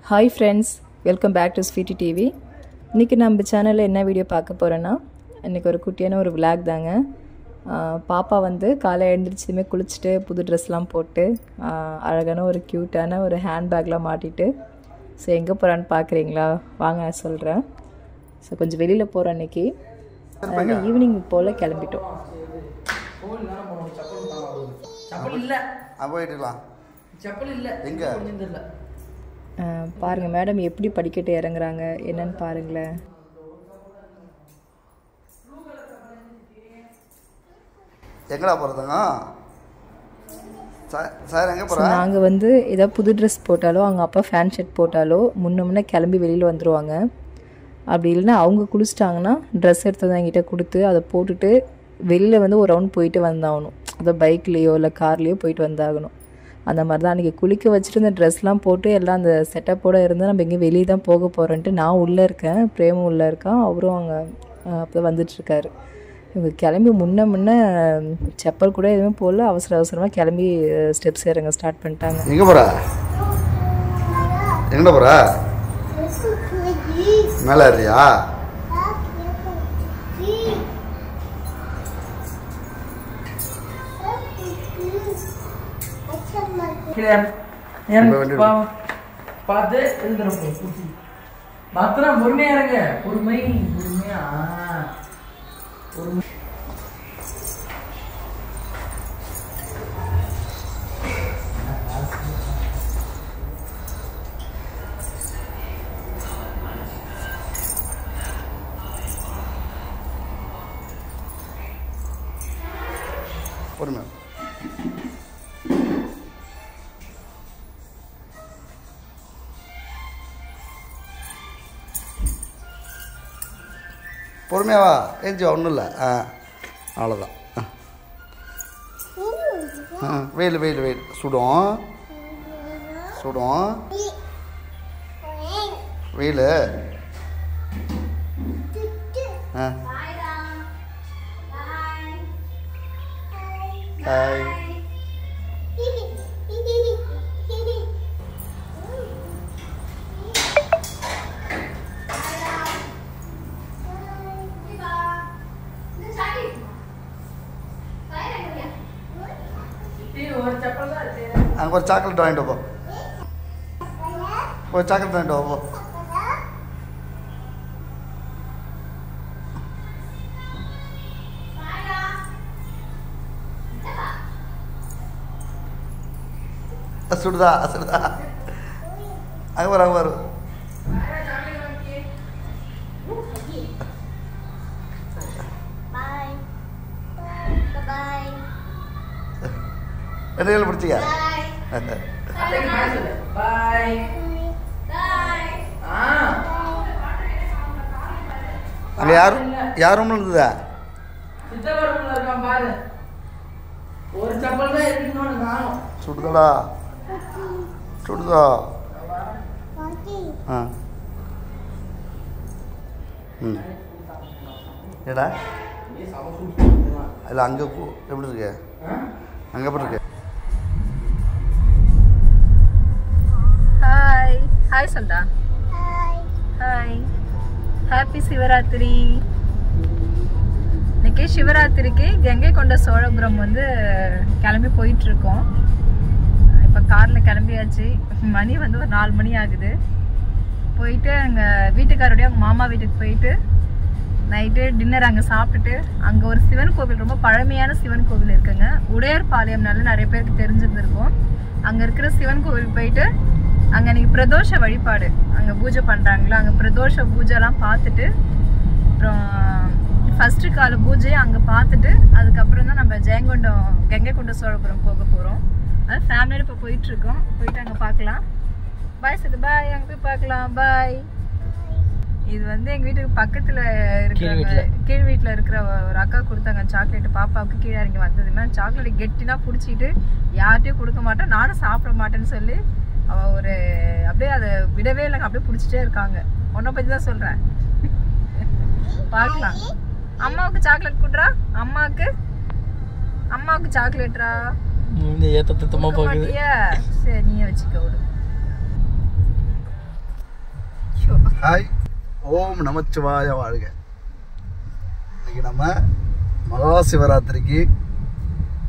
Hi friends, welcome back to Sweetie TV. இன்னைக்கு நம்ம சேனல்ல என்ன வீடியோ பார்க்க போறேன்னா இன்னைக்கு ஒரு குட்டியான ஒரு vlog தாங்க. பாப்பா வந்து காலை எழுந்திருச்சதுமே குளிச்சிட்டு புது Dressலாம் போட்டு அழகான ஒரு கியூட்டான ஒரு ஹேண்ட் பேக்லாம் மாட்டிட்டு சோ எங்க போறான்னு பாக்குறீங்களா வாங்க சொல்றேன். சோ கொஞ்சம் வெளியில போறோம் இன்னைக்கு. ஈவினிங் போல கிளம்பிட்டோம். செப்பல் இல்ல போயிடலாம். செப்பல் இல்ல எங்க கொஞ்சம் இல்ல பாருங்க மேடம் எப்படி படிக்கட்டு இறங்குறாங்க என்னன்னு பாருங்களேன். எங்கடா போறதுங்க சார் எங்க போறா? நாங்க வந்து ஏதோ புது Dress போட்டாலோ அவங்க அப்பா ஃபேன் ஷர்ட் போட்டாலோ முன்ன கிளம்பி வெளியில வந்துருவாங்க. அப்படி இல்லைன்னா அவங்க குளிச்சிட்டாங்கன்னா ட்ரெஸ் எடுத்து என்கிட்ட கொடுத்து அதை போட்டுட்டு வெளியில வந்து ஒரு ரவுண்ட் போயிட்டு வந்தாகணும். அதை பைக்லேயோ இல்லை கார்லேயோ போயிட்டு வந்தாகணும். அந்த மாதிரி தான் அன்றைக்கி குளிக்க வச்சுட்டு இந்த ட்ரெஸ்லாம் போட்டு எல்லாம் அந்த செட்டப்போடு இருந்தால் நம்ம எங்கேயும் வெளியே தான் போக போகிறோன்ட்டு நான் உள்ளே இருக்கேன், பிரேமும் உள்ளே இருக்கான், அவரும் அங்கே அப்போ தான் வந்துட்டுருக்காரு. இவங்க கிளம்பி முன்ன செப்பல் கூட எதுவுமே போடல, அவசரமாக கிளம்பி ஸ்டெப்ஸ் இறங்க ஸ்டார்ட் பண்ணிட்டாங்க. எங்கே போகிறா? எங்கே போகிறா? மேலே ஏறியா? பார்த்து எழுதுறப்போ பத்திரம் பொறுமையா இருங்க. பொறுமையா பொறுமை. பொறுமையாவா ஏஞ்சி ஒன்றும் இல்லை. அவ்வளோதான். வெயில் சுடும் வெயில். ஹாய். அங்கே ஒரு சாக்லேட் வாங்கிட்டு போ. ஒரு சாக்லேட் வாங்கிட்டு போ. சுடுதா அங்கே வரும். என்ன பிடிச்சிக்க? அங்கே யார் ரூம்ல இருந்ததா? சுடுதா ஏடா இல்லை அங்கே எப்படி இருக்கு? அங்கே எப்படி இருக்கு? ஹாய் சொல்டா. Hi, happy Shivaratri. இன்னைக்கு சிவராத்திரிக்கு கங்கை கொண்ட சோழபுரம் வந்து கிளம்பி போயிட்டுருக்கோம். இப்போ காரில் கிளம்பியாச்சு. மணி வந்து ஒரு 4 மணி ஆகுது. போயிட்டு எங்கள் வீட்டுக்காரோடைய அவங்க மாமா வீட்டுக்கு போயிட்டு நைட்டு டின்னர் அங்கே சாப்பிட்டுட்டு அங்கே ஒரு சிவன் கோவில், ரொம்ப பழமையான சிவன் கோவில் இருக்குங்க, உடையார்பாளையம்னால நிறைய பேருக்கு தெரிஞ்சிருந்துருக்கும். அங்கே இருக்கிற சிவன் கோவில் போயிட்டு அங்கே அன்றைக்கி பிரதோஷ வழிபாடு அங்கே பூஜை பண்ணுறாங்களா, அங்கே பிரதோஷ பூஜைலாம் பார்த்துட்டு அப்புறம் ஃபஸ்ட்டு கால பூஜையை அங்கே பார்த்துட்டு அதுக்கப்புறம் தான் நம்ம கங்கை கொண்ட சோழபுரம் போக போகிறோம். அது ஃபேமிலியோட இப்போ போயிட்டுருக்கோம். போயிட்டு அங்கே பார்க்கலாம். பாய் சொல்லு. பாய். அங்கே போய் பார்க்கலாம். பாய். இது வந்து எங்கள் வீட்டுக்கு பக்கத்தில் இருக்கிற கீழ் வீட்டில் இருக்கிற ஒரு அக்கா கொடுத்தாங்க சாக்லேட்டு. பாப்பாவுக்கு கீழே இறங்கி வந்ததுமே சாக்லேட் கெட்டினா பிடிச்சிட்டு யார்கிட்டையும் கொடுக்க மாட்டேன், நானும் சாப்பிட மாட்டேன்னு சொல்லி அவள் ஒரு அப்படியே அதை விடவே இல்லைங்க, அப்படியே பிடிச்சிட்டே இருக்காங்க. உன்னை பற்றி தான் சொல்கிறேன். பார்க்கலாம். அம்மாவுக்கு சாக்லேட் குடுறா. அம்மாவுக்கு சாக்லேட்ரா. ஏத்த தத்தமா போகுது. சரி நீயே வச்சுக்க விடு. ஹாய், ஓம் நமச்சிவாய வாழ்க. இன்னைக்கு நம்ம மகா சிவராத்திரிக்கு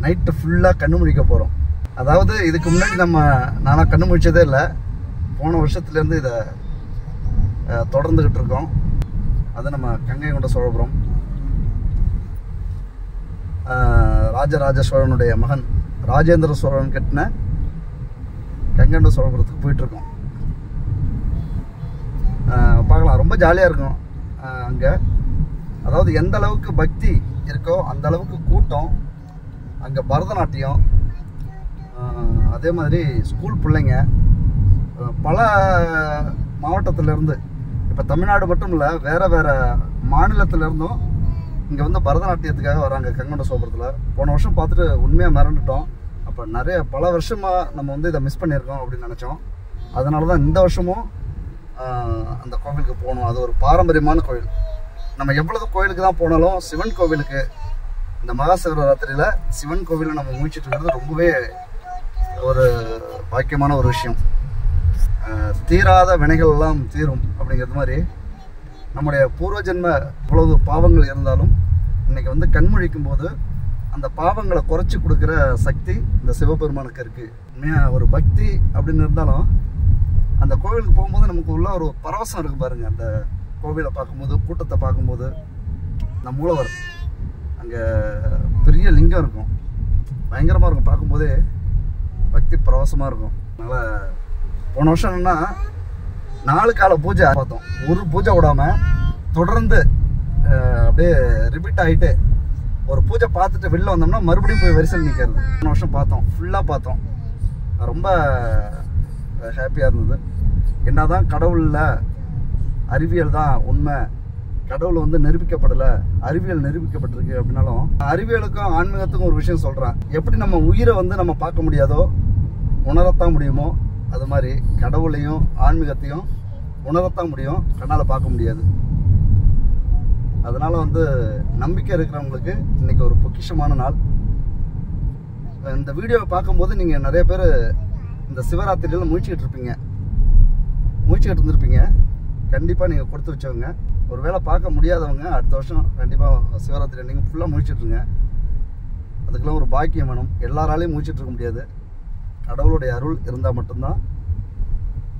நைட்டு ஃபுல்லாக கண்ணு முழிக்க போகிறோம். அதாவது இதுக்கு முன்னாடி நானாக கண்ணு முழிச்சதே இல்லை. போன வருஷத்துலேருந்து இதை தொடர்ந்துக்கிட்டு இருக்கோம். அது நம்ம கங்கை கொண்ட சோழபுரம் ராஜராஜ சோழனுடைய மகன் ராஜேந்திர சோழன் கட்டின கங்கை கொண்ட சோழபுரத்துக்கு போயிட்டுருக்கோம். பார்க்கலாம், ரொம்ப ஜாலியாக இருக்கும் அங்கே. அதாவது எந்த அளவுக்கு பக்தி இருக்கோ அந்த அளவுக்கு கூட்டம். அங்கே பரதநாட்டியம், அதே மாதிரி ஸ்கூல் பிள்ளைங்க பல மாவட்டத்திலேருந்து, இப்போ தமிழ்நாடு மட்டும் இல்லை, வேறு மாநிலத்திலேருந்தும் இங்கே வந்து பரதநாட்டியத்துக்காக வராங்க கங்கை சோழபுரத்தில். போன வருஷம் பார்த்துட்டு உண்மையாக மறந்துட்டோம். அப்போ பல வருஷமாக நம்ம வந்து இதை மிஸ் பண்ணியிருக்கோம் அப்படின்னு நினச்சோம். அதனால தான் இந்த வருஷமும் அந்த கோவிலுக்கு போகணும். அது ஒரு பாரம்பரியமான கோவில். நம்ம எவ்வளவு கோவிலுக்கு தான் போனாலும் சிவன் கோவிலுக்கு, இந்த மகா சிவராத்திரியில் சிவன் கோவிலில் நம்ம முயற்சிட்டு இருக்கிறது ரொம்பவே ஒரு பாக்கியமான ஒரு விஷயம். தீராத வினைகள் எல்லாம் தீரும் அப்படிங்கிறது மாதிரி நம்முடைய பூர்வ ஜென்ம இவ்வளவு பாவங்கள் இருந்தாலும் இன்னைக்கு வந்து கண்முழிக்கும் போது அந்த பாவங்களை குறைச்சி கொடுக்குற சக்தி இந்த சிவபெருமானுக்கு இருக்குது. உண்மையாக ஒரு பக்தி அப்படின்னு இருந்தாலும் அந்த கோவிலுக்கு போகும்போது நமக்கு உள்ள ஒரு பரவசம் இருக்குது பாருங்கள். அந்த கோவிலை பார்க்கும்போது, கூட்டத்தை பார்க்கும்போது, இந்த மூலவர் அங்கே பெரிய லிங்கம் இருக்கும், பயங்கரமாக இருக்கும். பார்க்கும்போதே பக்தி பரவசமாக இருக்கும். அதனால் போன வருஷம் என்னென்னா 4 கால பூஜை பார்த்தோம். ஒரு பூஜை விடாமல் தொடர்ந்து அப்படியே ரிப்பீட் ஆகிட்டு ஒரு பூஜை பார்த்துட்டு வெளில வந்தோம்னா மறுபடியும் போய் வரிசையில் நிற்கிறது. போன வருஷம் பார்த்தோம், ஃபுல்லாக பார்த்தோம். ரொம்ப ஹாப்பியாக இருந்தது. என்னதான் கடவுளில் அறிவியல் தான் உண்மை, கடவுள் வந்து நிரூபிக்கப்படலை, அறிவியல் நிரூபிக்கப்பட்டிருக்கு அப்படின்னாலும் அறிவியலுக்கும் ஆன்மீகத்துக்கும் ஒரு விஷயம் சொல்கிறேன். எப்படி நம்ம உயிரை வந்து நம்ம பார்க்க முடியாதோ, உணரத்தான் முடியுமோ, அது மாதிரி கடவுளையும் ஆன்மீகத்தையும் உணரத்தான் முடியும், கண்ணால் பார்க்க முடியாது. அதனால் வந்து நம்பிக்கை இருக்கிறவங்களுக்கு இன்றைக்கி ஒரு பொக்கிஷமான நாள். இந்த வீடியோவை பார்க்கும்போது நீங்கள் நிறைய பேர் இந்த சிவராத்திரியில் முயற்சிக்கிட்டு இருந்திருப்பீங்க. கண்டிப்பாக நீங்கள் கொடுத்து வச்சவங்க, ஒரு வேளை பார்க்க முடியாதவங்க அடுத்த வருஷம் கண்டிப்பாக சிவராத்திரி நீங்கள் ஃபுல்லாக முயற்சிட்ருங்க. அதுக்கெல்லாம் ஒரு பாக்கியம் வேணும். எல்லாராலையும் முயற்சிட்ருக்க முடியாது. கடவுளுடைய அருள் இருந்தால் மட்டும்தான்,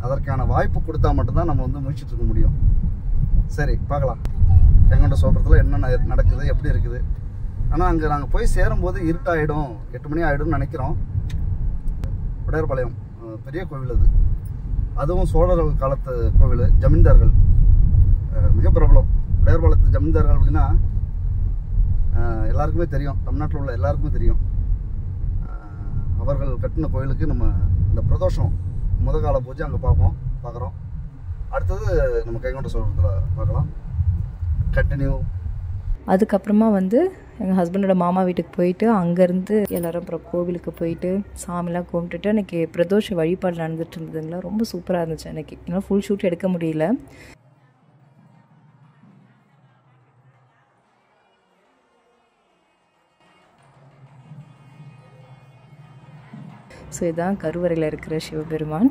அதற்கான வாய்ப்பு கொடுத்தா மட்டும்தான் நம்ம வந்து முயற்சிட்ருக்க முடியும். சரி, பார்க்கலாம் கங்கை கொண்ட சோழபுரத்தில் என்ன நடக்குது, எப்படி இருக்குது. ஆனால் அங்கே நாங்கள் போய் சேரும்போது இருட்டாயிடும், 8 மணி ஆகிடும்னு நினைக்கிறோம். உடையார்பாளையம் பெரிய கோவில் அது. அதுவும் சோழர்கள் காலத்து கோவில். ஜமீன்தார்கள் மிக பிரபலம். உடையார்பாளையத்து ஜமீன்தார்கள் அப்படின்னா எல்லாருக்குமே தெரியும், தமிழ்நாட்டில் உள்ள எல்லாருக்குமே தெரியும். அவர்கள் கட்டின கோவிலுக்கு நம்ம இந்த பிரதோஷம் கால பூஜை அங்கே பார்க்குறோம். அடுத்தது நம்ம கங்கை கொண்ட சோழபுரத்தில் பார்க்கலாம். கண்டினியூ. அதுக்கப்புறமா வந்து எங்கள் ஹஸ்பண்டோட மாமா வீட்டுக்கு போயிட்டு அங்கேருந்து எல்லோரும் அப்புறம் கோவிலுக்கு போயிட்டு சாமிலாம் கும்பிட்டுட்டு அன்றைக்கி பிரதோஷ வழிபாடு நடந்துட்டு இருந்ததுங்களா. ரொம்ப சூப்பராக இருந்துச்சு அன்றைக்கி. என்னால் ஃபுல் ஷூட் எடுக்க முடியல. ஸோ இதுதான் கருவறையில் இருக்கிற சிவபெருமான்.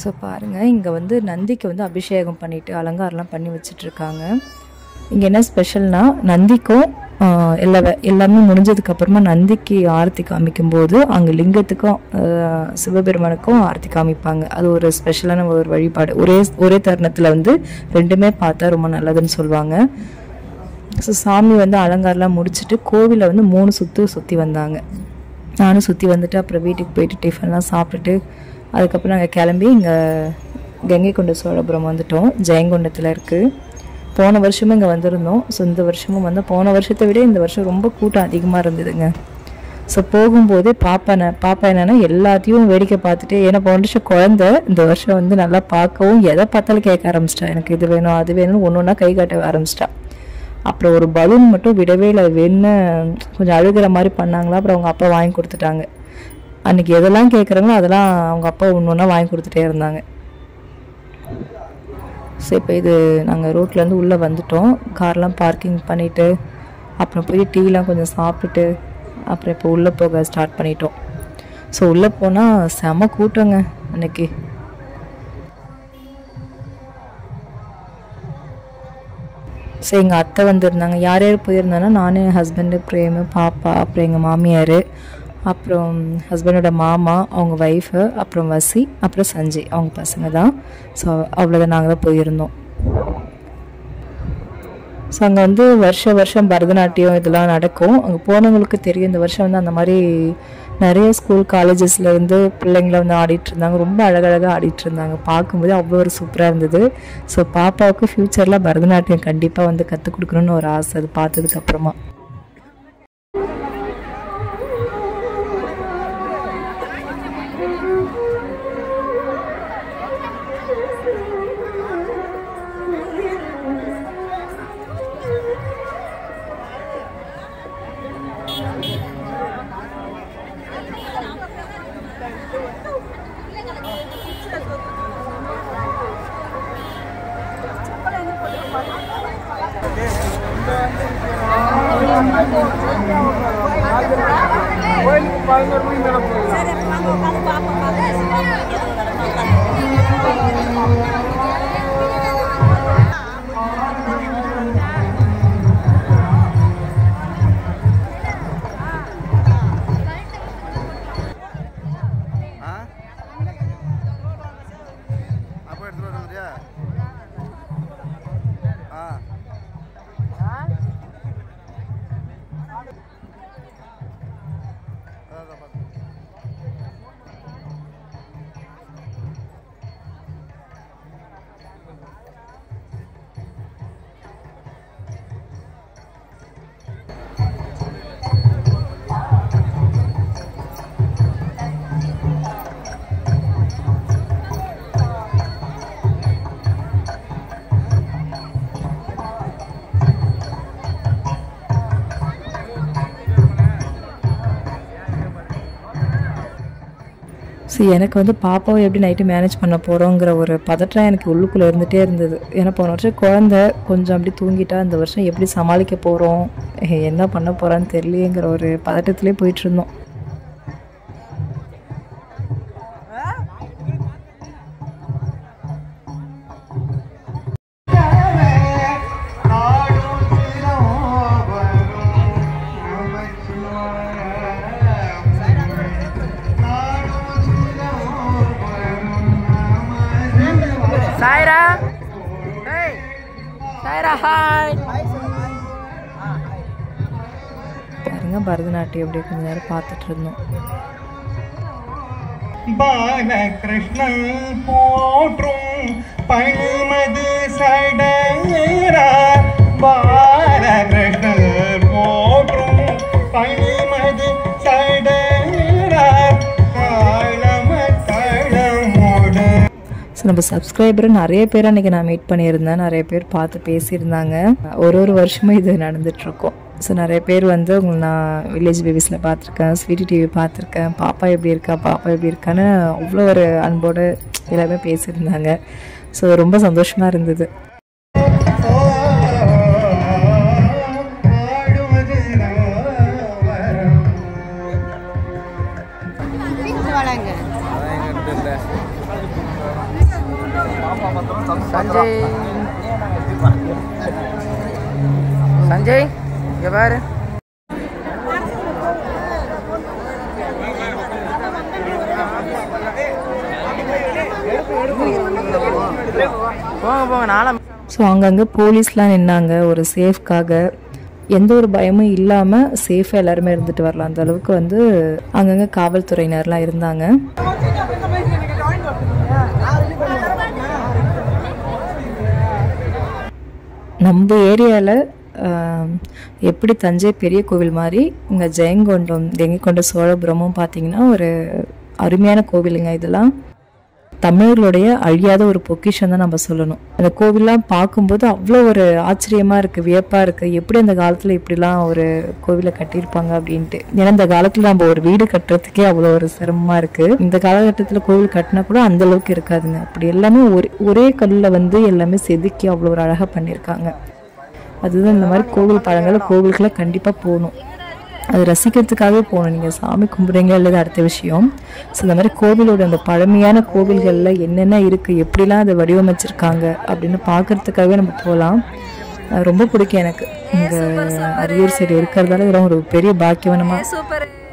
ஸோ பாருங்கள், இங்கே வந்து நந்திக்கு வந்து அபிஷேகம் பண்ணிவிட்டு அலங்காரம்லாம் பண்ணி வச்சிட்ருக்காங்க. இங்கே என்ன ஸ்பெஷல்னால், நந்திக்கும் எல்லாமே முடிஞ்சதுக்கப்புறமா நந்திக்கு ஆரத்தி காமிக்கும்போது அங்கே லிங்கத்துக்கும் சிவபெருமானுக்கும் ஆரத்தி காமிப்பாங்க. அது ஒரு ஸ்பெஷலான ஒரு வழிபாடு. ஒரே தருணத்தில் வந்து ரெண்டுமே பார்த்தா ரொம்ப நல்லதுன்னு சொல்லுவாங்க. ஸோ சாமி வந்து அலங்காரம்லாம் முடிச்சுட்டு கோவிலை வந்து 3 சுற்றி வந்தாங்க. நானும் சுற்றி வந்துட்டு அப்புறம் வீட்டுக்கு போயிட்டு டிஃபன்லாம் சாப்பிட்டுட்டு அதுக்கப்புறம் நாங்கள் கிளம்பி இங்கே கங்கை கொண்ட சோழபுரம் வந்துட்டோம். ஜெயங்கொண்டத்தில் இருக்குது. போன வருஷமும் இங்கே வந்திருந்தோம். ஸோ இந்த வருஷமும் வந்து போன வருஷத்தை விட இந்த வருஷம் ரொம்ப கூட்டம் அதிகமாக இருந்ததுங்க. ஸோ போகும்போதே பாப்பா என்னென்னா எல்லாத்தையும் வேடிக்கை பார்த்துட்டு, ஏன்னா போன வருஷம் குழந்தை, இந்த வருஷம் வந்து நல்லா பார்க்கவும் எதை பார்த்தாலும் கேட்க ஆரம்பிச்சிட்டா. எனக்கு இது வேணும் அது வேணும்னு ஒன்று ஒன்றா கை காட்ட ஆரம்பிச்சிட்டா. அப்புறம் ஒரு பலூன் மட்டும் விடவே இல்லை, வேணுன்னு கொஞ்சம் அழுகிற மாதிரி பண்ணாங்களா. அப்புறம் அவங்க அப்பா வாங்கி கொடுத்துட்டாங்க. அன்றைக்கி எதெல்லாம் கேட்குறாங்களோ அதெல்லாம் அவங்க அப்பா ஒன்று ஒன்றா வாங்கி கொடுத்துட்டே இருந்தாங்க. ஸோ இப்போ இது நாங்கள் ரோட்லேருந்து உள்ளே வந்துட்டோம். கார்லாம் பார்க்கிங் பண்ணிவிட்டு அப்புறம் போய் டீலாம் கொஞ்சம் சாப்பிட்டுட்டு அப்புறம் இப்போ உள்ளே போக ஸ்டார்ட் பண்ணிட்டோம். ஸோ உள்ளே போனால் செம கூட்டங்க அன்னைக்கு. ஸோ எங்கள் அத்தை வந்திருந்தாங்க. யார் யார் போயிருந்தாங்கன்னா நான், என் ஹஸ்பண்டு, பிரேமு, பாப்பா, அப்புறம் எங்கள் மாமியார், அப்புறம் ஹஸ்பண்டோட மாமா, அவங்க ஒய்ஃபு, அப்புறம் வசி, அப்புறம் சஞ்சய், அவங்க பசங்க தான். ஸோ அவ்வளோதான், நாங்கள் தான் போயிருந்தோம். ஸோ அங்கே வந்து வருஷம் பரதநாட்டியம் இதெல்லாம் நடக்கும். அங்கே போனவங்களுக்கு தெரியும். இந்த வருஷம் வந்து அந்த மாதிரி நிறைய ஸ்கூல் காலேஜஸ்லேருந்து பிள்ளைங்கள வந்து ஆடிட்டு இருந்தாங்க. ரொம்ப அழகழகாக ஆடிட்டு இருந்தாங்க. பார்க்கும்போது அவ்வளோ ஒரு சூப்பராக இருந்தது. ஸோ பாப்பாவுக்கு ஃப்யூச்சரில் பரதநாட்டியம் கண்டிப்பாக வந்து கற்றுக் கொடுக்கணுன்னு ஒரு ஆசை, அது பார்த்ததுக்கப்புறமா. ஸோ எனக்கு வந்து பாப்பாவை எப்படி நைட்டு மேனேஜ் பண்ண போகிறோங்கிற ஒரு பதற்றம் எனக்கு உள்ளுக்குள்ளே இருந்துகிட்டே இருந்தது. ஏன்னா போன வருஷம் குழந்தை கொஞ்சம் அப்படி தூங்கிட்டா, இந்த வருஷம் எப்படி சமாளிக்க போகிறோம், என்ன பண்ண போகிறான்னு தெரியலையேங்கிற ஒரு பதட்டத்திலே போயிட்டுருந்தோம். சாய்ரா, ஏய் சாய்ரா, ஹாய். பாருங்க பரதநாட்டியம் அப்படியே கொஞ்ச நேரம் பார்த்துட்டு இருந்தோம். பாலகிருஷ்ணன் போற்றும் பழுமது சடையரார், பாலகிருஷ்ணன் போற்றும் பழுமது சடையரார், தாளமோடு. ஸோ நம்ம சப்ஸ்கிரைபர் நிறைய பேர் அன்றைக்கி நான் மீட் பண்ணியிருந்தேன். நிறைய பேர் பார்த்து பேசியிருந்தாங்க. ஒரு வருஷமும் இது நடந்துகிட்ருக்கோம். ஸோ நிறைய பேர் வந்து உங்களை நான் வில்லேஜ் பேபிஸில் பார்த்துருக்கேன், ஸ்வீட்டி டிவி பார்த்துருக்கேன், பாப்பா எப்படி இருக்கா, பாப்பா எப்படி இருக்கான்னு அவ்வளோ ஒரு அன்போடு எல்லாமே பேசியிருந்தாங்க. ஸோ ரொம்ப சந்தோஷமாக இருந்தது. சஞ்சய், சஞ்சய் இங்க பாரு. போங்க போங்க நாளை. ஸோ அங்கங்கே போலீஸ்லாம் நின்னாங்க ஒரு சேஃப்காக. எந்த ஒரு பயமும் இல்லாமல் சேஃபாக எல்லாருமே இருந்துட்டு வரலாம் அந்த அளவுக்கு வந்து அங்கங்கே காவல்துறையினர்லாம் இருந்தாங்க. நம்ம ஏரியாவில் எப்படி தஞ்சை பெரிய கோவில் மாதிரி இங்கே ஜெயங்கொண்டம், கங்கை சோழபுரமும் பார்த்திங்கன்னா ஒரு அருமையான கோவிலுங்க. இதெல்லாம் தமிழர்களுடைய அழியாத ஒரு பொக்கிஷம் தான் நம்ம சொல்லணும். அந்த கோவில்லாம் பார்க்கும்போது அவ்வளோ ஒரு ஆச்சரியமாக இருக்குது, வியப்பாக இருக்குது. எப்படி அந்த காலத்தில் இப்படிலாம் ஒரு கோவிலை கட்டியிருப்பாங்க அப்படின்ட்டு. ஏன்னா இந்த காலத்தில் நம்ம ஒரு வீடு கட்டுறதுக்கே அவ்வளோ ஒரு சிரமமாக இருக்குது. இந்த காலகட்டத்தில் கோவில் கட்டினா கூட அந்த அளவுக்கு இருக்காதுங்க. அப்படி எல்லாமே ஒரே கல்லில் வந்து எல்லாமே செதுக்கி அவ்வளோ ஒரு அழகாக பண்ணியிருக்காங்க. அதுதான் இந்த மாதிரி கோவில் பழங்கள் கோவிலுக்குலாம் கண்டிப்பாக போகணும். அது ரசிக்கிறதுக்காகவே போகணும். நீங்கள் சாமி கும்பிட்றீங்க அல்லது அடுத்த விஷயம். ஸோ இந்த மாதிரி கோவிலோட அந்த பழமையான கோவில்களில் என்னென்ன இருக்குது, எப்படிலாம் அதை வடிவமைச்சிருக்காங்க அப்படின்னு பார்க்குறதுக்காகவே நம்ம போகலாம். ரொம்ப பிடிக்கும் எனக்கு. இங்கே அரியலூர் சைடு இருக்கிறதால இதெல்லாம் ஒரு பெரிய பாக்கியமாக,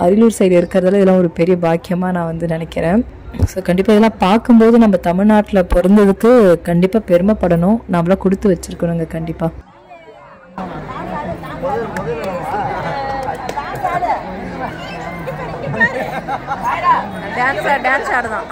அரியலூர் சைடு இருக்கிறதால இதெல்லாம் ஒரு பெரிய பாக்கியமாக நான் வந்து நினைக்கிறேன். ஸோ கண்டிப்பாக இதெல்லாம் பார்க்கும்போது நம்ம தமிழ்நாட்டில் பிறந்ததுக்கு கண்டிப்பாக பெருமைப்படணும், நம்மளாம் கொடுத்து வச்சுருக்கணுங்க. கண்டிப்பாக டான்ஸ் ஆடுதான்.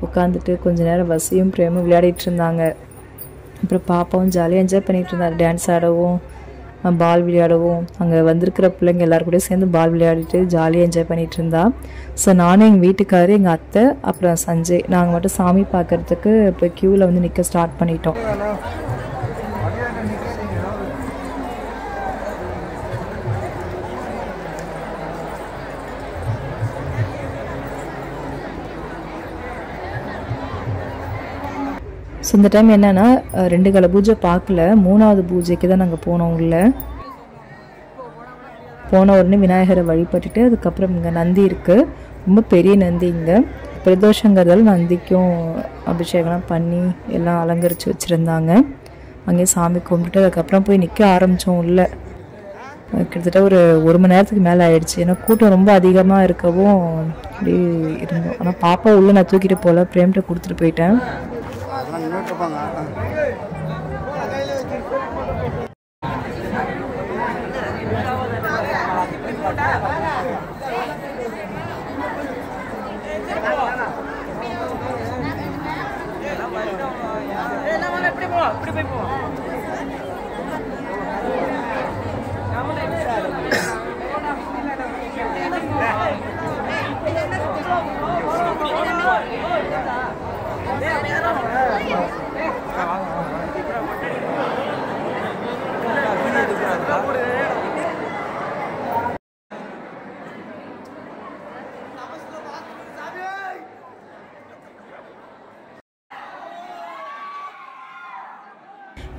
உட்காந்துட்டு கொஞ்ச நேரம் வசியும் பிரேமும் விளையாடிட்டு இருந்தாங்க. அப்புறம் பாப்பாவும் ஜாலியாக என்ஜாய் பண்ணிகிட்டு இருந்தார். டான்ஸ் ஆடவும் பால் விளையாடவும் அங்கே வந்திருக்கிற பிள்ளைங்க எல்லோரும் கூட சேர்ந்து பால் விளையாடிட்டு ஜாலியாக என்ஜாய் பண்ணிகிட்டு இருந்தா. ஸோ நானும் எங்கள் வீட்டுக்காரு, எங்கள் அத்தை, அப்புறம் சஞ்சய் நாங்கள் மட்டும் சாமி பார்க்குறதுக்கு இப்போ க்யூவில் வந்து நிற்க ஸ்டார்ட் பண்ணிட்டோம். ஸோ இந்த டைம் என்னென்னா 2 கால பூஜை பார்க்கல, 3வது பூஜைக்கு தான் நாங்கள் போனோம். உள்ளே போன உடனே விநாயகரை வழிபட்டுட்டு அதுக்கப்புறம் இங்கே நந்தி இருக்குது, ரொம்ப பெரிய நந்தி. இங்கே பிரதோஷங்கிறதால நந்திக்கும் அபிஷேகம்லாம் பண்ணி எல்லாம் அலங்கரித்து வச்சுருந்தாங்க. அங்கேயே சாமி கும்பிட்டுட்டு அதுக்கப்புறம் போய் நிற்க ஆரம்பித்தோம். உள்ளே கிட்டத்தட்ட ஒரு 1 மணி நேரத்துக்கு மேலே ஆயிடுச்சு. ஏன்னா கூட்டம் ரொம்ப அதிகமாக இருக்கவும் அப்படி இருந்தோம். ஆனால் பாப்பா உள்ளே நான் தூக்கிட்டு போகல, பிரேம்கிட்ட கொடுத்துட்டு போயிட்டேன்.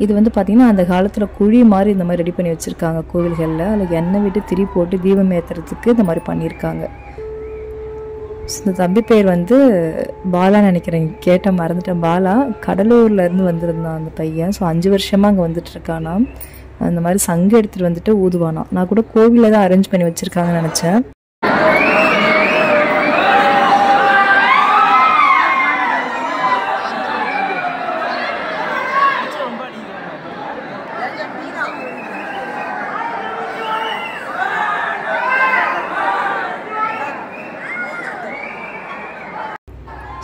இது வந்து பார்த்திங்கன்னா அந்த காலத்தில் குழி மாதிரி இந்த மாதிரி ரெடி பண்ணி வச்சுருக்காங்க கோவில்களில். அதில் எண்ணெய் விட்டு திரி போட்டு தீபம் ஏற்றுறதுக்கு இந்த மாதிரி பண்ணியிருக்காங்க. இந்த தம்பி பேர் வந்து பாலான்னு நினைக்கிறேன், கேட்ட மறந்துட்டேன். பாலா கடலூர்லேருந்து வந்திருந்தான் அந்த பையன். ஸோ 5 வருஷமாக அங்கே வந்துட்டுருக்கானா. அந்த மாதிரி சங்கு எடுத்துகிட்டு வந்துட்டு ஊதுவானா. நான் கூட கோவிலில் தான் அரேஞ்ச் பண்ணி வச்சுருக்காங்கன்னு நினச்சேன்.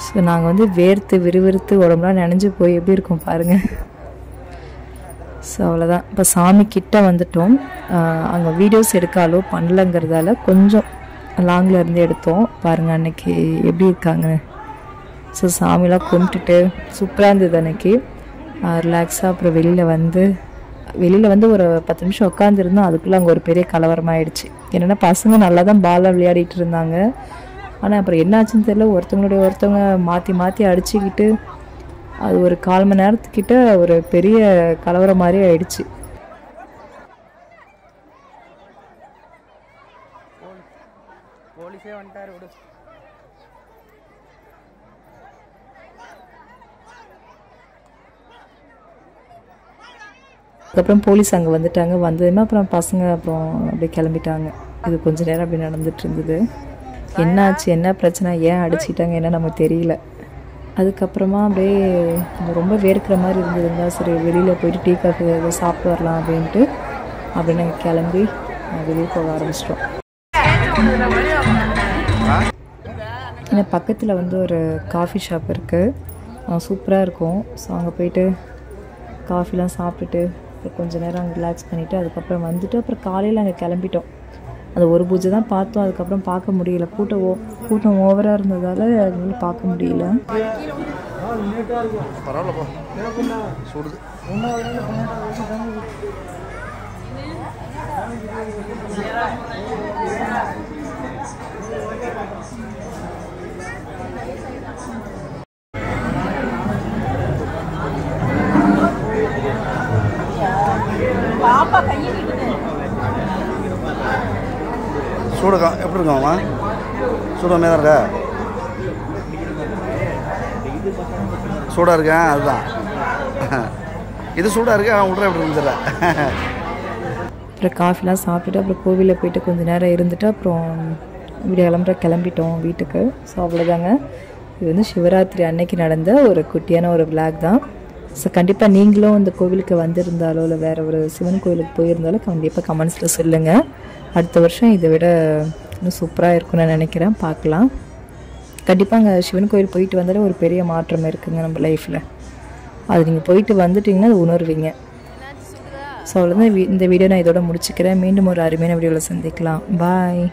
ஸோ நாங்கள் வந்து வேர்த்து விறுவிறுத்து உடம்புலாம் நனைஞ்சு போய் எப்படி இருக்கும் பாருங்கள். ஸோ அவ்வளோதான். இப்போ சாமி கிட்ட வந்துட்டோம். அங்கே வீடியோஸ் எடுக்க அலோவ் பண்ணலங்கிறதால கொஞ்சம் லாங்கில் இருந்து எடுத்தோம். பாருங்கள் அன்னைக்கு எப்படி இருக்காங்கன்னு. ஸோ சாமிலாம் கும்பிட்டுட்டு சூப்பராக இருந்தது அன்னைக்கு. ரிலாக்ஸாக அப்புறம் வெளியில் வந்து ஒரு 10 நிமிஷம் உட்காந்துருந்தோம். அதுக்குள்ளே அங்கே ஒரு பெரிய கலவரமாயிடுச்சு. என்னென்னா பசங்க நல்லா தான் பாலாக விளையாடிட்டு இருந்தாங்க. ஆனால் அப்புறம் என்னாச்சுன்னு தெரியல, ஒருத்தவங்க மாற்றி அடிச்சுக்கிட்டு அது ஒரு 1/4 மணி நேரத்துக்கிட்ட ஒரு பெரிய கலவரம் மாதிரி ஆயிடுச்சு. அதுக்கப்புறம் போலீஸ் அங்கே வந்துட்டாங்க. வந்ததுமே அப்புறம் பசங்க அப்புறம் அப்படியே கிளம்பிட்டாங்க. இது கொஞ்ச நேரம் அப்படி நடந்துட்டு இருந்தது. என்னாச்சு, என்ன பிரச்சனை, ஏன் அடிச்சிட்டாங்க என்ன நமக்கு தெரியல. அதுக்கப்புறமா அப்படியே ரொம்ப வேர்க்கிற மாதிரி இருந்ததுங்க. சரி வெளியில் போயிட்டு டீ காஃபி ஏதோ சாப்பிட்டு வரலாம் அப்படின்ட்டு அப்படி நாங்கள் கிளம்பி வெளியே போக ஆரம்பிச்சிட்டோம். ஏன்னா பக்கத்தில் வந்து ஒரு காஃபி ஷாப் இருக்குது, சூப்பராக இருக்கும். ஸோ அங்கே போயிட்டு காஃபிலாம் சாப்பிட்டுட்டு கொஞ்சம் நேரம் அங்கே ரிலாக்ஸ் பண்ணிவிட்டு அதுக்கப்புறம் வந்துட்டு அப்புறம் காலையில் அங்கே கிளம்பிட்டோம். அந்த ஒரு பூஜை தான் பார்த்தோம். அதுக்கப்புறம் பார்க்க முடியல, கூட்டம் ஓவராக இருந்ததால் அதனால பார்க்க முடியல. சூடு எப்படி இருக்காமா? சூடு தான் இருக்கா? சூடாக இருக்கேன் அதுதான். இது சூடாக இருக்கு. ஆனால் விட்ற எப்படி இருந்துடுறேன். அப்புறம் காஃபிலாம் சாப்பிட்டுட்டு அப்புறம் கோவிலில் போயிட்டு கொஞ்சம் நேரம் இருந்துட்டு அப்புறம் கிளம்பிட்டோம் வீட்டுக்கு. ஸோ அவ்வளோதாங்க. இது வந்து சிவராத்திரி அன்னைக்கு நடந்த ஒரு குட்டியான ஒரு விளாக் தான். ஸோ கண்டிப்பாக நீங்களும் இந்த கோவிலுக்கு வந்திருந்தாலோ இல்லை வேறு ஒரு சிவன் கோவிலுக்கு போயிருந்தாலும் கண்டிப்பாக கமெண்ட்ஸில் சொல்லுங்கள். அடுத்த வருஷம் இதை விட இன்னும் சூப்பராக இருக்குன்னு நினைக்கிறேன். பார்க்கலாம். கண்டிப்பாக அங்கே சிவன் கோவில் போயிட்டு வந்தாலே ஒரு பெரிய மாற்றம் இருக்குங்க நம்ம லைஃப்பில். அது நீங்கள் போயிட்டு வந்துட்டிங்கன்னா அது உணர்வீங்க. ஸோ அவ்வளோதான். இந்த வீடியோ நான் இதோட முடிச்சுக்கிறேன். மீண்டும் ஒரு அருமையான வீடியோவில் சந்திக்கலாம். பாய்.